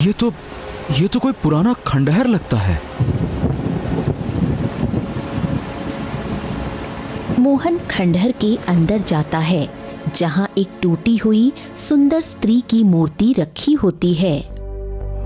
ये तो कोई पुराना खंडहर लगता है। मोहन खंडहर के अंदर जाता है, जहाँ एक टूटी हुई सुंदर स्त्री की मूर्ति रखी होती है।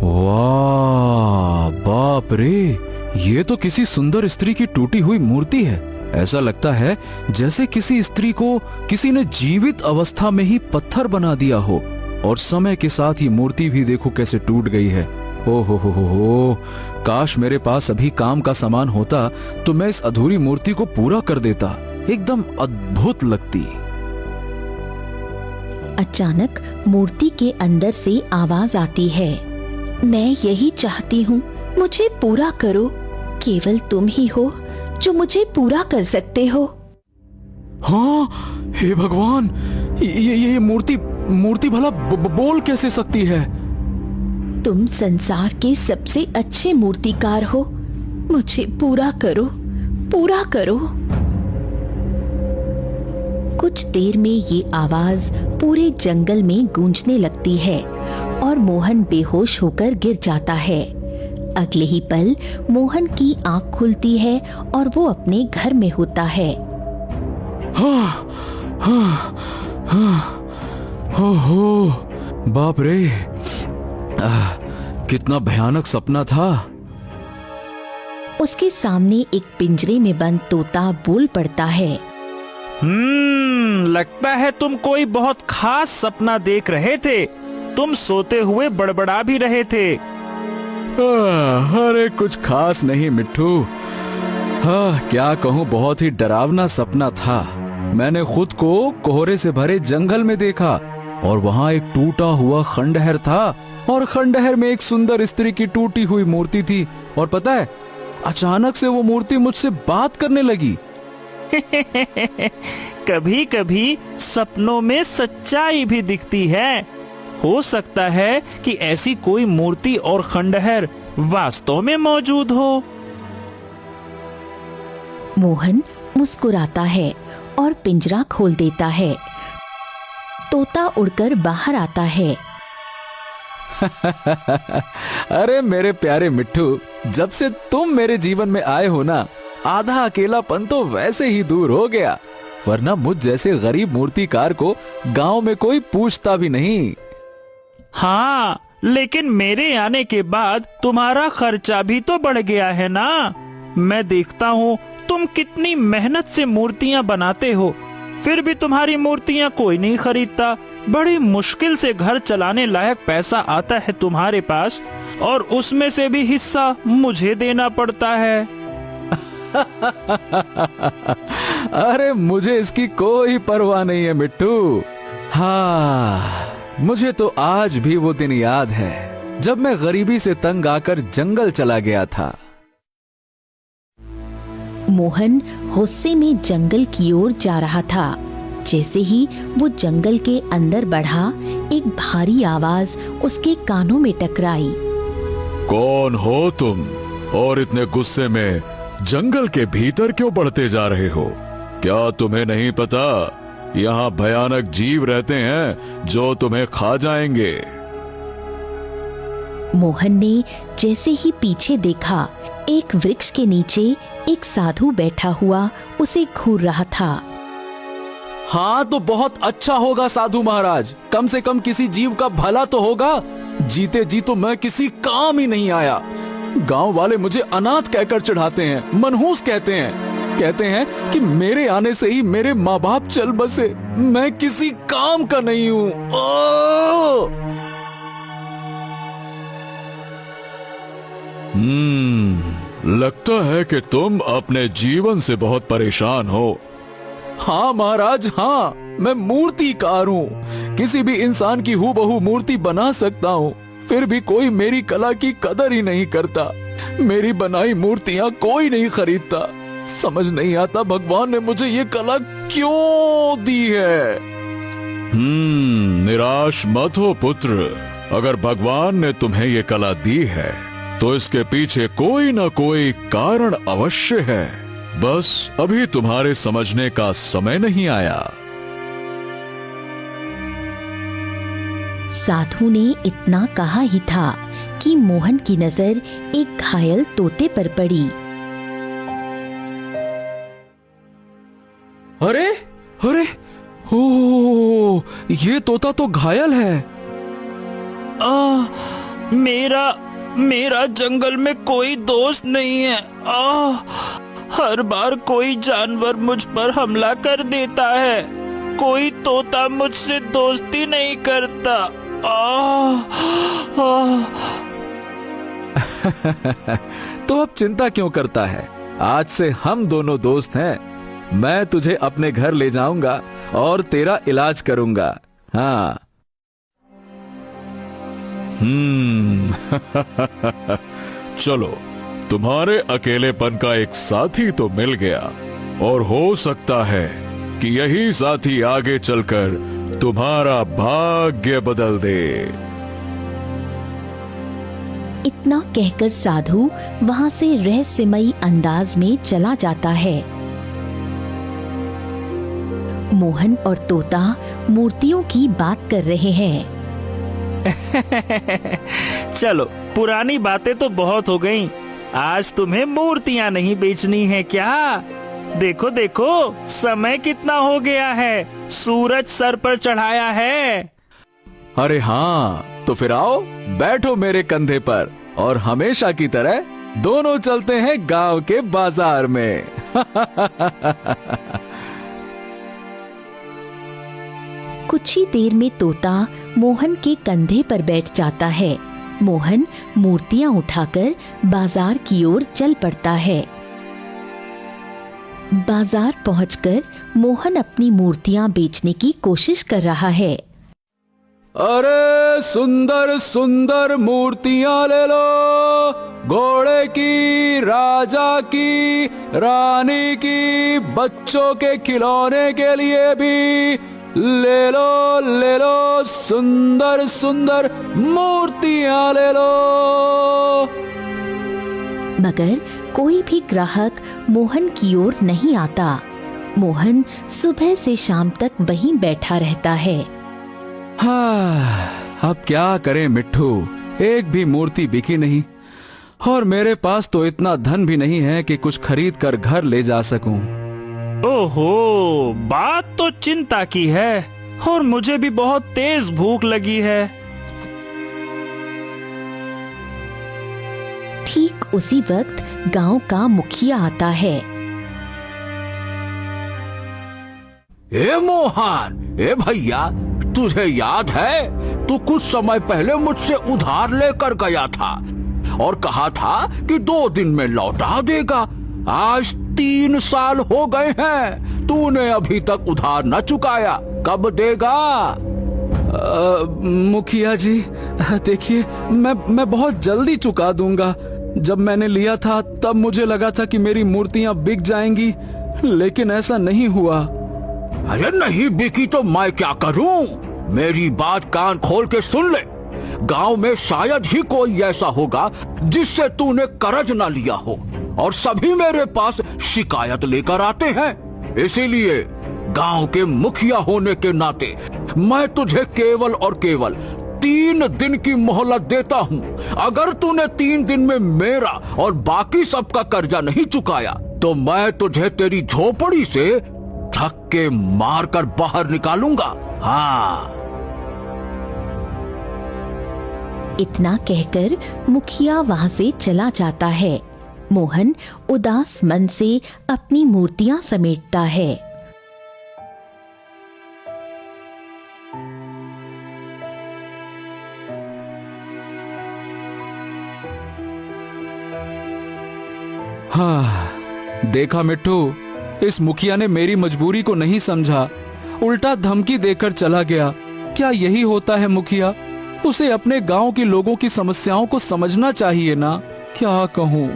वाह, बाप रे, ये तो किसी सुंदर स्त्री की टूटी हुई मूर्ति है। ऐसा लगता है जैसे किसी स्त्री को किसी ने जीवित अवस्था में ही पत्थर बना दिया हो, और समय के साथ ये मूर्ति भी देखो कैसे टूट गई है। ओ हो, काश मेरे पास अभी काम का सामान होता तो मैं इस अधूरी मूर्ति को पूरा कर देता। एकदम अद्भुत लगती। अचानक मूर्ति के अंदर से आवाज आती है, मैं यही चाहती हूँ, मुझे पूरा करो। केवल तुम ही हो जो मुझे पूरा कर सकते हो। हाँ, हे भगवान, ये मूर्ति भला बोल कैसे सकती है? तुम संसार के सबसे अच्छे मूर्तिकार हो, मुझे पूरा करो, पूरा करो। कुछ देर में ये आवाज पूरे जंगल में गूंजने लगती है और मोहन बेहोश होकर गिर जाता है। अगले ही पल मोहन की आंख खुलती है और वो अपने घर में होता है। ओहो, बाप रे, कितना भयानक सपना था। उसके सामने एक पिंजरे में बंद तोता बोल पड़ता है। लगता है तुम कोई बहुत खास सपना देख रहे थे। तुम सोते हुए बड़बड़ा भी रहे थे। अरे कुछ खास नहीं मिट्ठू। हाँ, क्या कहूँ, बहुत ही डरावना सपना था। मैंने खुद को कोहरे से भरे जंगल में देखा और वहाँ एक टूटा हुआ खंडहर था, और खंडहर में एक सुंदर स्त्री की टूटी हुई मूर्ति थी। और पता है, अचानक से वो मूर्ति मुझसे बात करने लगी। कभी कभी सपनों में सच्चाई भी दिखती है। हो सकता है कि ऐसी कोई मूर्ति और खंडहर वास्तव में मौजूद हो। मोहन मुस्कुराता है और पिंजरा खोल देता है। तोता उड़कर बाहर आता है। अरे मेरे प्यारे मिट्ठू, जब से तुम मेरे जीवन में आए हो ना, आधा अकेलापन तो वैसे ही दूर हो गया। वरना मुझ जैसे गरीब मूर्तिकार को गांव में कोई पूछता भी नहीं। हाँ, लेकिन मेरे आने के बाद तुम्हारा खर्चा भी तो बढ़ गया है ना। मैं देखता हूँ तुम कितनी मेहनत से मूर्तियाँ बनाते हो, फिर भी तुम्हारी मूर्तियाँ कोई नहीं खरीदता। बड़ी मुश्किल से घर चलाने लायक पैसा आता है तुम्हारे पास, और उसमें से भी हिस्सा मुझे देना पड़ता है। अरे मुझे इसकी कोई परवाह नहीं है मिट्टू। हाँ, मुझे तो आज भी वो दिन याद है जब मैं गरीबी से तंग आकर जंगल चला गया था। मोहन गुस्से में जंगल की ओर जा रहा था। जैसे ही वो जंगल के अंदर बढ़ा, एक भारी आवाज उसके कानों में टकराई। कौन हो तुम, और इतने गुस्से में जंगल के भीतर क्यों बढ़ते जा रहे हो? क्या तुम्हें नहीं पता, यहाँ भयानक जीव रहते हैं जो तुम्हें खा जाएंगे। मोहन ने जैसे ही पीछे देखा, एक वृक्ष के नीचे एक साधु बैठा हुआ उसे घूर रहा था। हाँ, तो बहुत अच्छा होगा साधु महाराज, कम से कम किसी जीव का भला तो होगा। जीते जी तो मैं किसी काम ही नहीं आया। गांव वाले मुझे अनाथ कहकर चढ़ाते हैं, मनहूस कहते हैं कि मेरे आने से ही मेरे माँ बाप चल बसे। मैं किसी काम का नहीं हूँ। लगता है कि तुम अपने जीवन से बहुत परेशान हो। हाँ महाराज, हाँ, मैं मूर्तिकार हूँ। किसी भी इंसान की हूबहू मूर्ति बना सकता हूँ, फिर भी कोई मेरी कला की कदर ही नहीं करता। मेरी बनाई मूर्तियाँ कोई नहीं खरीदता। समझ नहीं आता भगवान ने मुझे ये कला क्यों दी है। निराश मत हो पुत्र। अगर भगवान ने तुम्हें ये कला दी है तो इसके पीछे कोई ना कोई कारण अवश्य है। बस अभी तुम्हारे समझने का समय नहीं आया। साधु ने इतना कहा ही था कि मोहन की नजर एक घायल तोते पर पड़ी। अरे अरे, ओ, ये तोता तो घायल है। मेरा जंगल में कोई दोस्त नहीं है। हर बार कोई जानवर मुझ पर हमला कर देता है। कोई तोता मुझसे दोस्ती नहीं करता। तो अब चिंता क्यों करता है? आज से हम दोनों दोस्त हैं। मैं तुझे अपने घर ले जाऊंगा और तेरा इलाज करूंगा। हाँ। चलो, तुम्हारे अकेलेपन का एक साथी तो मिल गया, और हो सकता है कि यही साथी आगे चलकर तुम्हारा भाग्य बदल दे। इतना कहकर साधु वहां से रहस्यमयी अंदाज में चला जाता है। मोहन और तोता मूर्तियों की बात कर रहे हैं। चलो, पुरानी बातें तो बहुत हो गईं। आज तुम्हें मूर्तियां नहीं बेचनी है क्या? देखो देखो, समय कितना हो गया है। सूरज सर पर चढ़ाया है। अरे हाँ, तो फिर आओ, बैठो मेरे कंधे पर और हमेशा की तरह दोनों चलते हैं गांव के बाजार में। कुछ ही देर में तोता मोहन के कंधे पर बैठ जाता है। मोहन मूर्तियां उठाकर बाजार की ओर चल पड़ता है। बाजार पहुंचकर मोहन अपनी मूर्तियां बेचने की कोशिश कर रहा है। अरे सुंदर सुंदर मूर्तियां ले लो, घोड़े की, राजा की, रानी की, बच्चों के खिलौने के लिए भी ले लो, सुंदर सुंदर मूर्तियां ले लो। मगर कोई भी ग्राहक मोहन की ओर नहीं आता। मोहन सुबह से शाम तक वहीं बैठा रहता है। हाँ, अब क्या करें मिट्ठू, एक भी मूर्ति बिकी नहीं, और मेरे पास तो इतना धन भी नहीं है कि कुछ खरीद कर घर ले जा सकूं। ओहो, बात तो चिंता की है, और मुझे भी बहुत तेज भूख लगी है। ठीक उसी वक्त गांव का मुखिया आता है। ए मोहन, ए भैया, तुझे याद है तू कुछ समय पहले मुझसे उधार लेकर गया था और कहा था कि 2 दिन में लौटा देगा। आज 3 साल हो गए हैं, तूने अभी तक उधार न चुकाया, कब देगा? मुखिया जी, देखिए, मैं बहुत जल्दी चुका दूंगा। जब मैंने लिया था तब मुझे लगा था कि मेरी मूर्तियां बिक जाएंगी, लेकिन ऐसा नहीं हुआ। अरे नहीं बिकी तो मैं क्या करूं? मेरी बात कान खोल के सुन ले। गांव में शायद ही कोई ऐसा होगा जिससे तूने कर्ज न लिया हो, और सभी मेरे पास शिकायत लेकर आते हैं। इसीलिए गांव के मुखिया होने के नाते मैं तुझे केवल और केवल 3 दिन की मोहलत देता हूं। अगर तूने 3 दिन में मेरा और बाकी सबका कर्जा नहीं चुकाया तो मैं तुझे तेरी झोपड़ी से धक्के मारकर बाहर निकालूंगा। हाँ। इतना कहकर मुखिया वहां से चला जाता है। मोहन उदास मन से अपनी मूर्तियां समेटता है। हाँ, देखा मिट्टू, इस मुखिया ने मेरी मजबूरी को नहीं समझा, उल्टा धमकी देकर चला गया। क्या यही होता है मुखिया? उसे अपने गांव के लोगों की समस्याओं को समझना चाहिए ना। क्या कहूँ?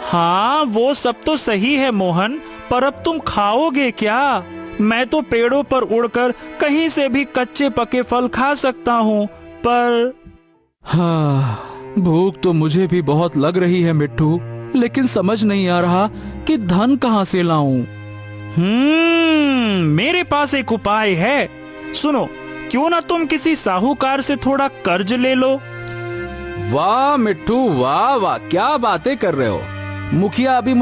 हाँ, वो सब तो सही है मोहन, पर अब तुम खाओगे क्या? मैं तो पेड़ों पर उड़कर कहीं से भी कच्चे पके फल खा सकता हूँ, पर हाँ, भूख तो मुझे भी बहुत लग रही है मिट्टू, लेकिन समझ नहीं आ रहा कि धन कहाँ से लाऊं। मेरे पास एक उपाय है। सुनो, क्यों ना तुम किसी साहूकार से थोड़ा कर्ज ले लो। वाह मिट्टू, वाह वाह, क्या बातें कर रहे हो। मुखिया अभी